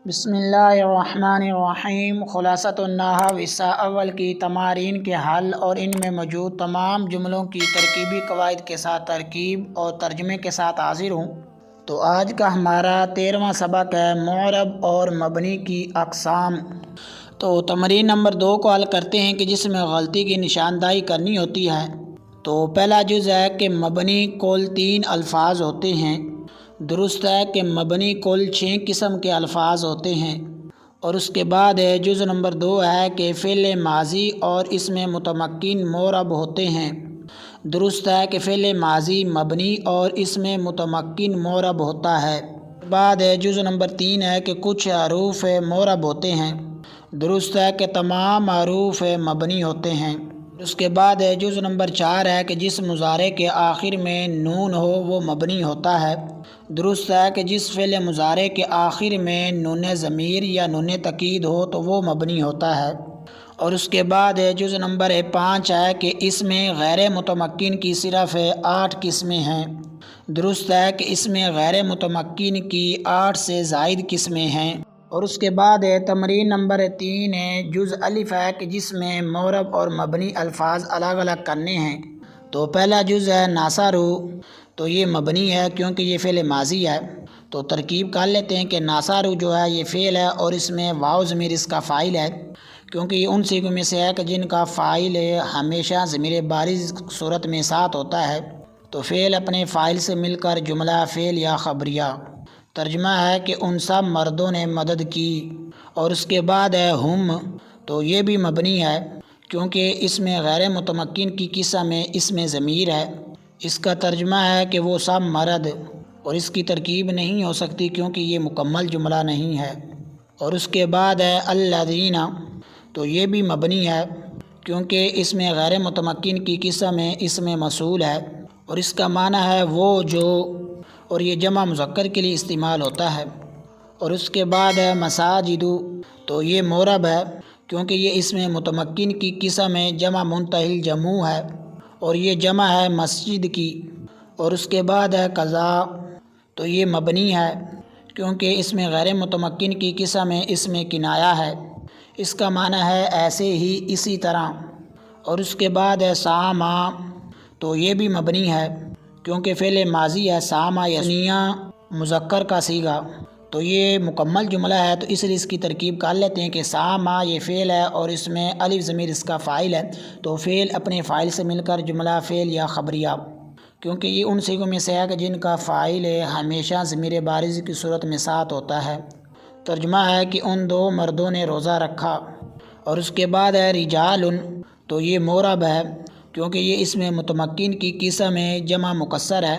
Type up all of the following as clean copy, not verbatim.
بسم اللہ الرحمن الرحیم۔ خلاصۃ النحو حصہ اول کی تمارین کے حل اور ان میں موجود تمام جملوں کی ترکیبی قواعد کے ساتھ ترکیب اور ترجمے کے ساتھ حاضر ہوں۔ تو آج کا ہمارا 13واں سبق ہے معرب اور مبنی کی اقسام۔ تو تمرین نمبر 2 کو حل کرتے ہیں کہ جس میں غلطی کی نشاندہی کرنی ہوتی ہے۔ تو پہلا جز ہے کہ مبنی کل 3 الفاظ ہوتے ہیں۔ درست ہے کہ مبنی کل 6 قسم کے الفاظ ہوتے ہیں۔ اور اس کے بعد ہے جز نمبر 2 ہے کہ فعل ماضی اور اس میں متمکن معرب ہوتے ہیں۔ درست ہے کہ فعل ماضی مبنی اور اس میں متمکن معرب ہوتا ہے۔ بعد ہے جز نمبر 3 ہے کہ کچھ حروف معرب ہوتے ہیں۔ درست ہے کہ تمام حروف مبنی ہوتے ہیں۔ اس کے بعد ہے جز نمبر 4 ہے کہ جس مضارع کے آخر میں نون ہو وہ مبنی ہوتا ہے۔ درست ہے کہ جس فعل مضارع کے آخر میں نون ضمیر یا نون تاکید ہو تو وہ مبنی ہوتا ہے۔ اور اس کے بعد ہے جز نمبر 5 ہے کہ اس میں غیر متمکن کی صرف 8 قسمیں ہیں۔ درست ہے کہ اس میں غیر متمکن کی 8 سے زائد قسمیں ہیں۔ اور اس کے بعد ہے تمرین نمبر 3 ہے جز الف ہے کہ جس میں معرب اور مبنی الفاظ الگ الگ کرنے ہیں۔ تو پہلا جز ہے ناصرو، تو یہ مبنی ہے کیونکہ یہ فعل ماضی ہے۔ تو ترکیب کر لیتے ہیں کہ ناصرو جو ہے یہ فعل ہے اور اس میں واو ضمیر اس کا فاعل ہے، کیونکہ یہ ان صیغوں میں سے ہے کہ جن کا فاعل ہمیشہ ضمیر بارز صورت میں ساتھ ہوتا ہے۔ تو فعل اپنے فاعل سے مل کر جملہ فعل یا خبریہ۔ ترجمہ ہے کہ ان سب مردوں نے مدد کی۔ اور اس کے بعد ہے ہم، تو یہ بھی مبنی ہے کیونکہ اس میں غیر متمکن کی قسم میں اس میں ضمیر ہے۔ اس کا ترجمہ ہے کہ وہ سب مرد، اور اس کی ترکیب نہیں ہو سکتی کیونکہ یہ مکمل جملہ نہیں ہے۔ اور اس کے بعد ہے الذین، تو یہ بھی مبنی ہے کیونکہ اس میں غیر متمکن کی قسم میں اس میں موصول ہے اور اس کا معنی ہے وہ جو، اور یہ جمع مذکر کے لیے استعمال ہوتا ہے۔ اور اس کے بعد ہے مساجد، تو یہ معرب ہے کیونکہ یہ اس میں متمکن کی قسم میں جمع منتہی جمع ہے اور یہ جمع ہے مسجد کی۔ اور اس کے بعد ہے قضا، تو یہ مبنی ہے کیونکہ اس میں غیر متمکن کی قسم میں اس میں کنایہ ہے، اس کا معنی ہے ایسے ہی، اسی طرح۔ اور اس کے بعد ہے ساما، تو یہ بھی مبنی ہے کیونکہ فعل ماضی ہے ساما یسنیہ مذکر کا صیغہ، تو یہ مکمل جملہ ہے، تو اس لیے اس کی ترکیب کر لیتے ہیں کہ ساما یہ فعل ہے اور اس میں الف ضمیر اس کا فاعل ہے۔ تو فعل اپنے فاعل سے مل کر جملہ فعل یا خبریہ، کیونکہ یہ ان صیغوں میں سے ہے کہ جن کا فاعل ہمیشہ ضمیر بارز کی صورت میں ساتھ ہوتا ہے۔ ترجمہ ہے کہ ان 2 مردوں نے روزہ رکھا۔ اور اس کے بعد ہے رجال، تو یہ معرب ہے کیونکہ یہ اس میں متمکن کی قسم میں جمع مکسر ہے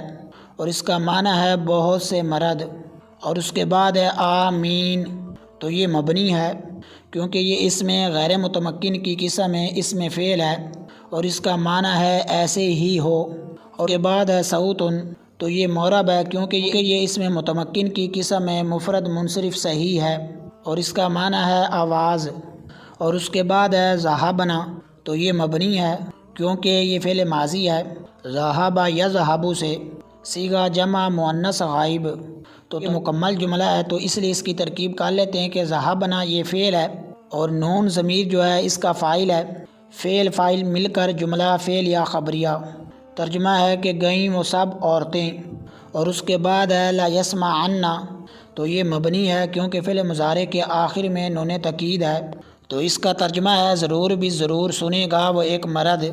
اور اس کا معنی ہے بہت سے مرد۔ اور اس کے بعد ہے آمین، تو یہ مبنی ہے کیونکہ یہ اس میں غیر متمکن کی قسم میں اس میں فعل ہے اور اس کا معنی ہے ایسے ہی ہو۔ اور کے بعد ہے صوتن، تو یہ معرب ہے کیونکہ یہ اس میں متمکن کی قسم میں مفرد منصرف صحیح ہے اور اس کا معنی ہے آواز۔ اور اس کے بعد ہے ذہبنا، تو یہ مبنی ہے کیونکہ یہ فعل ماضی ہے ذہب یذہب سے، صیغہ جمع مؤنث غائب، تو یہ مکمل جملہ ہے، تو اس لیے اس کی ترکیب کر لیتے ہیں کہ ذہبنا یہ فعل ہے اور نون ضمیر جو ہے اس کا فاعل ہے، فعل فاعل مل کر جملہ فعل یا خبریہ۔ ترجمہ ہے کہ گئیں وہ سب عورتیں۔ اور اس کے بعد ہے لا یسمعن، تو یہ مبنی ہے کیونکہ فعل مضارع کے آخر میں نون تاکید ہے، تو اس کا ترجمہ ہے ضرور بھی ضرور سنے گا وہ ایک مرد،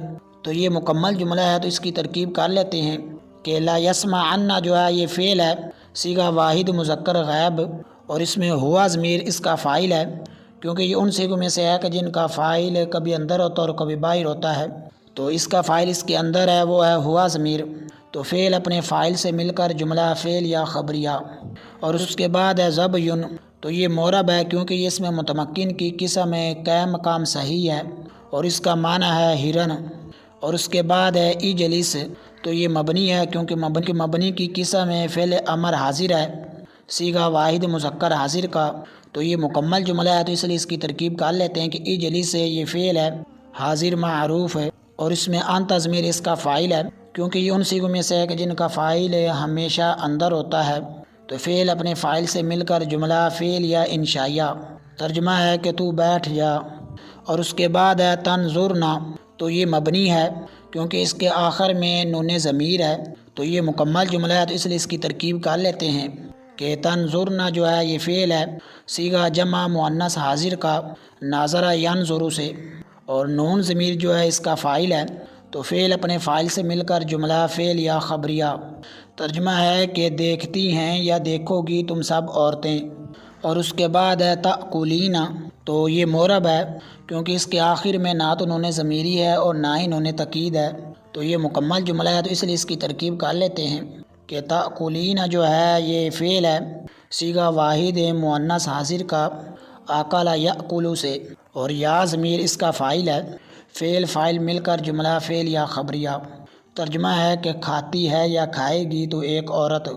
تو یہ مکمل جملہ ہے، تو اس کی ترکیب کر لیتے ہیں کہ لا یسمعن جو ہے یہ فعل ہے صیغہ واحد مذکر غائب اور اس میں ہوا ضمیر اس کا فاعل ہے کیونکہ یہ ان صیغوں میں سے ہے کہ جن کا فاعل کبھی اندر ہوتا ہے اور کبھی باہر ہوتا ہے، تو اس کا فاعل اس کے اندر ہے وہ ہے ہوا ضمیر، تو فعل اپنے فاعل سے مل کر جملہ فعل یا خبریہ۔ اور اس کے بعد ہے ضبیٌ، تو یہ معرب ہے کیونکہ یہ اس میں متمکن کی قسم میں قائم مقام صحیح ہے اور اس کا معنی ہے ہرن۔ اور اس کے بعد ہے اجلس، تو یہ مبنی ہے کیونکہ مبنی کی قسم میں فعل امر حاضر ہے صیغہ واحد مذکر حاضر کا، تو یہ مکمل جملہ ہے، تو اس لیے اس کی ترکیب کر لیتے ہیں کہ اجلس سے یہ فعل ہے حاضر معروف ہے اور اس میں انت ضمیر اس کا فاعل ہے کیونکہ یہ ان صیغوں میں سے ہے کہ جن کا فاعل ہمیشہ اندر ہوتا ہے، تو فعل اپنے فاعل سے مل کر جملہ فعل یا انشائیہ، ترجمہ ہے کہ تو بیٹھ جا، اور اس کے بعد ہے تنظرنا، تو یہ مبنی ہے کیونکہ اس کے آخر میں نون ضمیر ہے، تو یہ مکمل جملہ ہے، تو اس لیے اس کی ترکیب کر لیتے ہیں کہ تنظرنا جو ہے یہ فعل ہے صیغہ جمع مؤنث حاضر کا ناظرہ ینظر سے، اور نون ضمیر جو ہے اس کا فاعل ہے، تو فعل اپنے فاعل سے مل کر جملہ فعل یا خبریہ، ترجمہ ہے کہ دیکھتی ہیں یا دیکھو گی تم سب عورتیں، اور اس کے بعد ہے تأکلین، تو یہ مورب ہے کیونکہ اس کے آخر میں نہ تو نون ضمیری ہے اور نہ ہی نون تاکید ہے، تو یہ مکمل جملہ ہے، تو اس لیے اس کی ترکیب کر لیتے ہیں کہ تأکلین جو ہے یہ فعل ہے صیغہ واحد مؤنث حاضر کا اکل یأکل سے، اور یا ضمیر اس کا فاعل ہے، فعل فاعل مل کر جملہ فعل یا خبریہ، ترجمہ ہے کہ کھاتی ہے یا کھائے گی تو ایک عورت،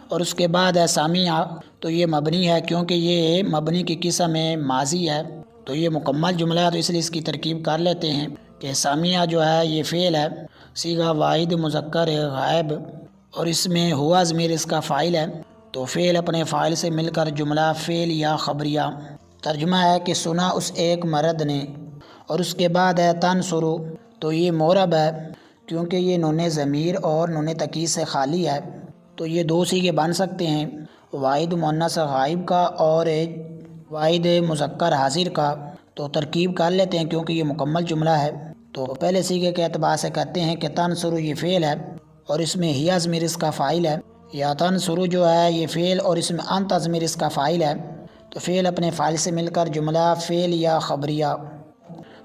اور اس کے بعد ہے سامعہ، تو یہ مبنی ہے کیونکہ یہ مبنی کی قسم ماضی ہے، تو یہ مکمل جملہ ہے، تو اس لیے اس کی ترکیب کر لیتے ہیں کہ سامعہ جو ہے یہ فعل ہے صیغہ واحد مذکر غائب، اور اس میں ہوا ضمیر اس کا فاعل ہے، تو فعل اپنے فاعل سے مل کر جملہ فعل یا خبریہ، ترجمہ ہے کہ سنا اس ایک مرد نے، اور اس کے بعد ہے تنصرو، تو یہ مورب ہے کیونکہ یہ نون ضمیر اور نون تاکید سے خالی ہے، تو یہ دو صیغے بن سکتے ہیں واحد مؤنث غائب کا اور واحد مذکر حاضر کا، تو ترکیب کر لیتے ہیں کیونکہ یہ مکمل جملہ ہے، تو پہلے صیغے کے اعتبار سے کہتے ہیں کہ تنصرو یہ فعل ہے اور اس میں ہیا ضمیر اس کا فاعل ہے، یا تنصرو جو ہے یہ فعل اور اس میں انت ضمیر اس کا فاعل ہے، تو فعل اپنے فاعل سے مل کر جملہ فعل یا خبریہ،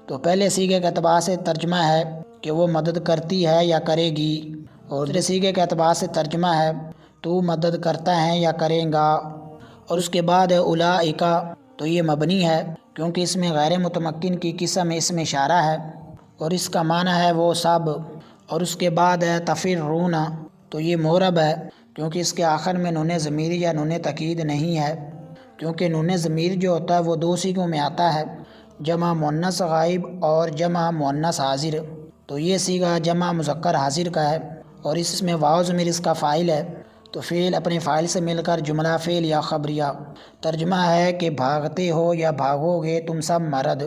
تو پہلے صیغے کے اعتبار سے ترجمہ ہے کہ وہ مدد کرتی ہے یا کرے گی، اور دوسرے صیغے کے اعتبار سے ترجمہ ہے تو مدد کرتا ہے یا کرے گا، اور اس کے بعد ہے اولئک، تو یہ مبنی ہے کیونکہ اس میں غیر متمکن کی قسم اسم اشارہ ہے اور اس کا معنی ہے وہ سب، اور اس کے بعد ہے تفرون، تو یہ مورب ہے کیونکہ اس کے آخر میں نون ضمیری یا نون تاکید نہیں ہے، کیونکہ نون ضمیر جو ہوتا ہے وہ دو صیغوں میں آتا ہے، جمع مؤنث غائب اور جمع مؤنث حاضر، تو یہ صیغہ جمع مذکر حاضر کا ہے اور اس میں واو ضمیر اس کا فاعل ہے، تو فعل اپنے فاعل سے مل کر جملہ فعل یا خبریہ، ترجمہ ہے کہ بھاگتے ہو یا بھاگو گے تم سب مرد،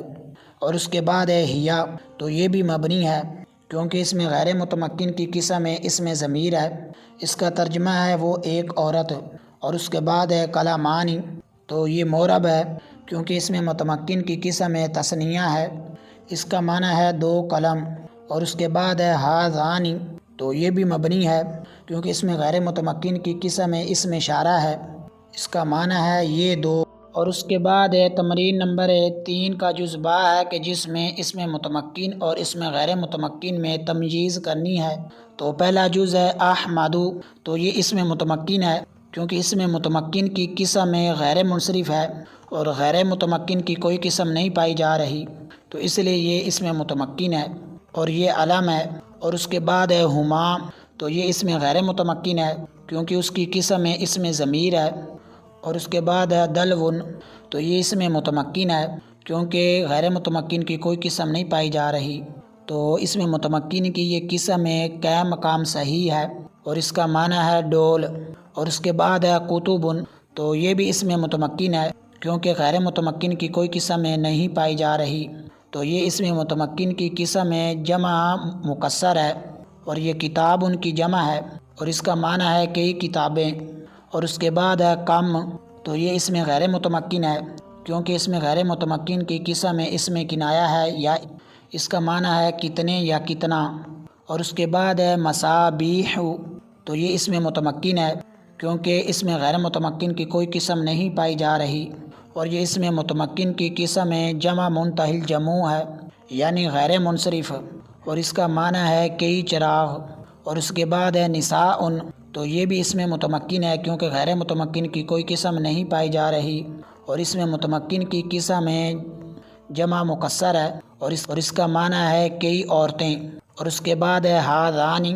اور اس کے بعد ہے ہیا، تو یہ بھی مبنی ہے کیونکہ اس میں غیر متمکن کی قسم اس میں ضمیر ہے، اس کا ترجمہ ہے وہ ایک عورت، اور اس کے بعد ہے کلامانی، تو یہ مورب ہے کیونکہ اس میں متمکن کی قسم تثنیہ ہے، اس کا معنی ہے دو قلم، اور اس کے بعد ہے ہاذانی، تو یہ بھی مبنی ہے کیونکہ اس میں غیر متمکن کی قسم اسم اشارہ ہے، اس کا معنی ہے یہ دو، اور اس کے بعد ہے تمرین نمبر 3 کا جزء با ہے کہ جس میں اسم متمکن اور اسم غیر متمکن میں تمییز کرنی ہے، تو پہلا جزء ہے احمدو، تو یہ اسم متمکن ہے کیونکہ اسم متمکن کی قسم غیر منصرف ہے اور غیر متمکن کی کوئی قسم نہیں پائی جا رہی، تو اس لیے یہ اسم متمکن ہے اور یہ علم ہے، اور اس کے بعد ہے ہما، تو یہ اسم غیر متمکن ہے کیونکہ اس کی قسم اسم ضمیر ہے، اور اس کے بعد ہے دلون، تو یہ اسم متمکن ہے کیونکہ غیر متمکن کی کوئی قسم نہیں پائی جا رہی، تو اسم متمکن کی یہ قسم کا مقام صحیح ہے اور اس کا معنی ہے ڈول، اور اس کے بعد ہے قطبن، تو یہ بھی اسم متمکن ہے کیونکہ غیر متمکن کی کوئی قسم نہیں پائی جا رہی، تو یہ اسم متمکن کی قسم جمع مکسر ہے، اور یہ کتاب ان کی جمع ہے اور اس کا معنی ہے کئی کتابیں، اور اس کے بعد ہے کم، تو یہ اسم غیر متمکن ہے کیونکہ اس میں غیر متمکن کی قسم اسم کنایہ ہے یا اس کا معنی ہے کتنے یا کتنا، اور اس کے بعد ہے مصابیح، تو یہ اسم متمکن ہے کیونکہ اس میں غیر متمکن کی کوئی قسم نہیں پائی جا رہی، اور یہ اسم متمکن کی قسم جمع منتہی الجموع ہے یعنی غیر منصرف، اور اس کا معنی ہے کئی چراغ، اور اس کے بعد ہے نساء، تو یہ بھی اسم متمکن ہے کیونکہ غیر متمکن کی کوئی قسم نہیں پائی جا رہی، اور اس میں متمکن کی قسم جمع مکسر ہے اور اس کا معنی ہے کئی عورتیں، اور اس کے بعد ہے ہاذانی،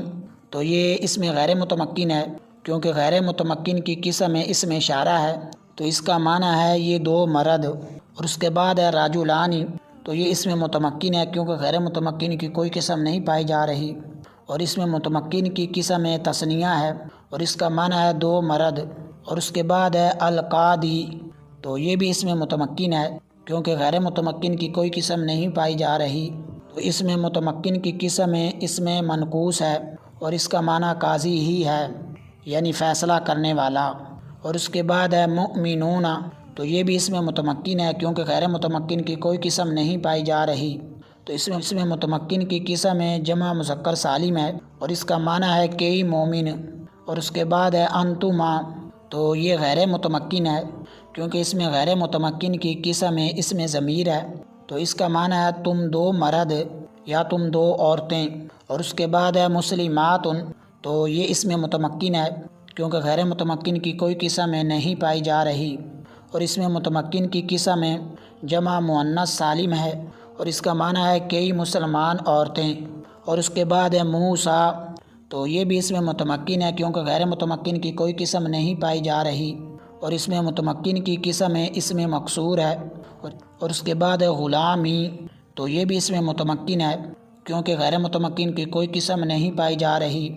تو یہ اسم غیر متمکن ہے کیونکہ غیر متمکن کی قسم اسم اشارہ ہے، تو اس کا معنی ہے یہ دو مرد، اور اس کے بعد ہے راجلانی، تو یہ اسم متمکن ہے کیونکہ غیر متمکن کی کوئی قسم نہیں پائی جا رہی، اور اس میں متمکن کی قسم تثنیہ ہے اور اس کا معنی ہے دو مرد، اور اس کے بعد ہے القادی، تو یہ بھی اس میں متمکن ہے کیونکہ غیر متمکن کی کوئی قسم نہیں پائی جا رہی، تو اس میں متمکن کی قسم اس میں منقوص ہے اور اس کا معنی قاضی ہی ہے، یعنی فیصلہ کرنے والا۔ اور اس کے بعد ہے مؤمنون، تو یہ بھی اس میں متمکن ہے کیونکہ غیر متمکن کی کوئی قسم نہیں پائی جا رہی، تو اس میں متمکن کی قسم ہے جمع مذکر سالم ہے اور اس کا معنی ہے کئی مومن۔ اور اس کے بعد ہے انتما، تو یہ غیر متمکن ہے کیونکہ اس میں غیر متمکن کی قسم ہے اس میں ضمیر ہے، تو اس کا معنی ہے تم دو مرد یا تم دو عورتیں۔ اور اس کے بعد ہے مسلمات، تو یہ اس میں متمکن ہے کیونکہ غیر متمکن کی کوئی قسم ہے نہیں پائی جا رہی، اور اس میں متمکن کی قسم ہے جمع مؤنث سالم ہے اور اس کا معنی ہے کئی مسلمان عورتیں۔ اور اس کے بعد ہے موسیٰ، تو یہ بھی اس میں متمکن ہے کیونکہ غیر متمکن کی کوئی قسم نہیں پائی جا رہی، اور اس میں متمکن کی قسم ہے اس میں مقصور ہے۔ اور اس کے بعد ہے غلامی، تو یہ بھی اس میں متمکن ہے کیونکہ غیر متمکن کی کوئی قسم نہیں پائی جا رہی،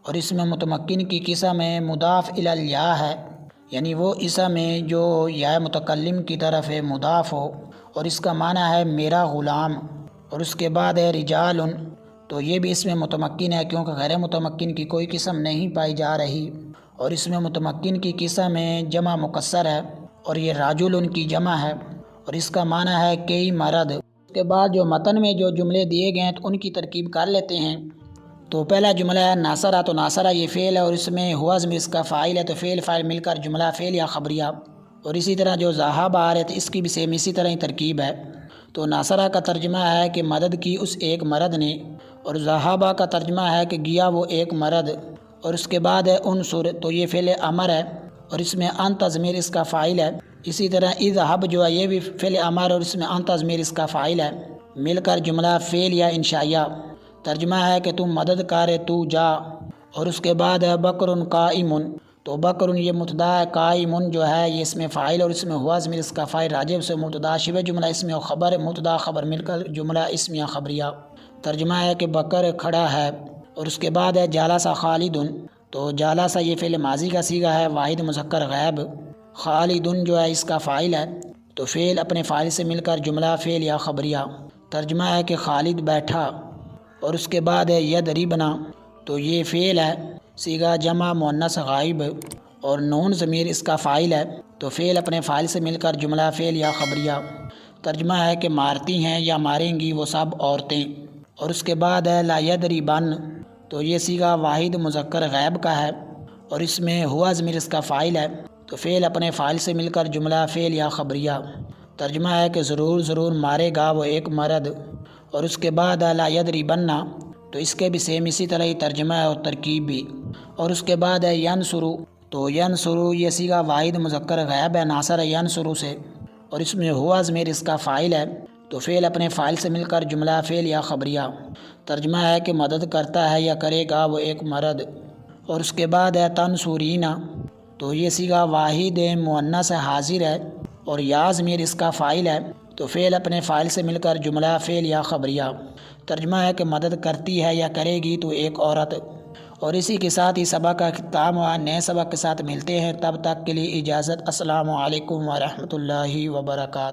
اور اس میں متمکن کی قسم ہے مضاف الی الیاء ہے، یعنی وہ اسم ہے جو یا متکلم کی طرف ہے مضاف ہو، اور اس کا معنی ہے میرا غلام۔ اور اس کے بعد ہے رجال، تو یہ بھی اس میں متمکن ہے کیونکہ غیر متمکن کی کوئی قسم نہیں پائی جا رہی، اور اس میں متمکن کی قسم ہے جمع مکسر ہے اور یہ راجل کی جمع ہے اور اس کا معنی ہے کئی مرد۔ اس کے بعد جو متن میں جو جملے دیے گئے ہیں تو ان کی ترکیب کر لیتے ہیں۔ تو پہلا جملہ ہے ناصرہ، تو ناصرہ یہ فعل ہے اور اس میں ہوا ضمیر اس کا فاعل ہے، تو فعل فاعل مل کر جملہ فعل یا خبریہ۔ اور اسی طرح جو ذہب آ رہے تھے اس کی بھی سیم اسی طرح ہی ترکیب ہے۔ تو ناصرہ کا ترجمہ ہے کہ مدد کی اس ایک مرد نے، اور ذہابہ کا ترجمہ ہے کہ گیا وہ ایک مرد۔ اور اس کے بعد ہے انصر، تو یہ فعل امر ہے اور اس میں انت ضمیر اس کا فاعل ہے۔ اسی طرح اذهب جو ہے یہ بھی فعل امر اور اس میں انت ضمیر اس کا فاعل ہے، مل کر جملہ فعل یا انشائیہ۔ ترجمہ ہے کہ تم مدد کر تو جا۔ اور اس کے بعد ہے بکر قائم، تو بکر یہ مبتدا ہے، قائم جو ہے یہ اس میں فاعل اور اس میں ہوا ضمیر اس کا فاعل راجع سے مبتدا شبہ جملہ اس میں خبر مبتدا خبر مل کر جملہ اسمیہ خبریہ۔ ترجمہ ہے کہ بکر کھڑا ہے۔ اور اس کے بعد ہے جالس خالد، تو جالس یہ فعل ماضی کا صیغہ ہے واحد مذکر غائب، خالد جو ہے اس کا فاعل ہے، تو فعل اپنے فاعل سے مل کر جملہ فعل یا خبریہ۔ ترجمہ ہے کہ خالد بیٹھا۔ اور اس کے بعد ہے یضربنا، تو یہ فعل ہے صیغہ جمع مؤنث غائب اور نون ضمیر اس کا فاعل ہے، تو فعل اپنے فاعل سے مل کر جملہ فعل یا خبریہ۔ ترجمہ ہے کہ مارتی ہیں یا ماریں گی وہ سب عورتیں۔ اور اس کے بعد ہے لا یضربن، تو یہ صیغہ واحد مذکر غائب کا ہے اور اس میں ہوا ضمیر اس کا فاعل ہے، تو فعل اپنے فاعل سے مل کر جملہ فعل یا خبریہ۔ ترجمہ ہے کہ ضرور ضرور مارے گا وہ ایک مرد۔ اور اس کے بعد لا یضربن، تو اس کے بھی سیم اسی طرح ہی ترجمہ ہے اور ترکیب بھی۔ اور اس کے بعد ہے ینصرو، تو ینصرو یہ صیغہ واحد مذکر غائب ہے ناصر ینصرو سے اور اس میں ہوا ضمیر اس کا فاعل ہے، تو فعل اپنے فاعل سے مل کر جملہ فعل یا خبریہ۔ ترجمہ ہے کہ مدد کرتا ہے یا کرے گا وہ ایک مرد۔ اور اس کے بعد ہے تنصرین، تو یہ صیغہ واحد مؤنث حاضر ہے اور یا ضمیر اس کا فاعل ہے، تو فعل اپنے فاعل سے مل کر جملہ فعل یا خبریہ۔ ترجمہ ہے کہ مدد کرتی ہے یا کرے گی تو ایک عورت۔ اور اسی کے ساتھ ہی سبق کا اختتام ہوا، نئے سبق کے ساتھ ملتے ہیں، تب تک کے لیے اجازت۔ السلام علیکم ورحمۃ اللہ وبرکاتہ۔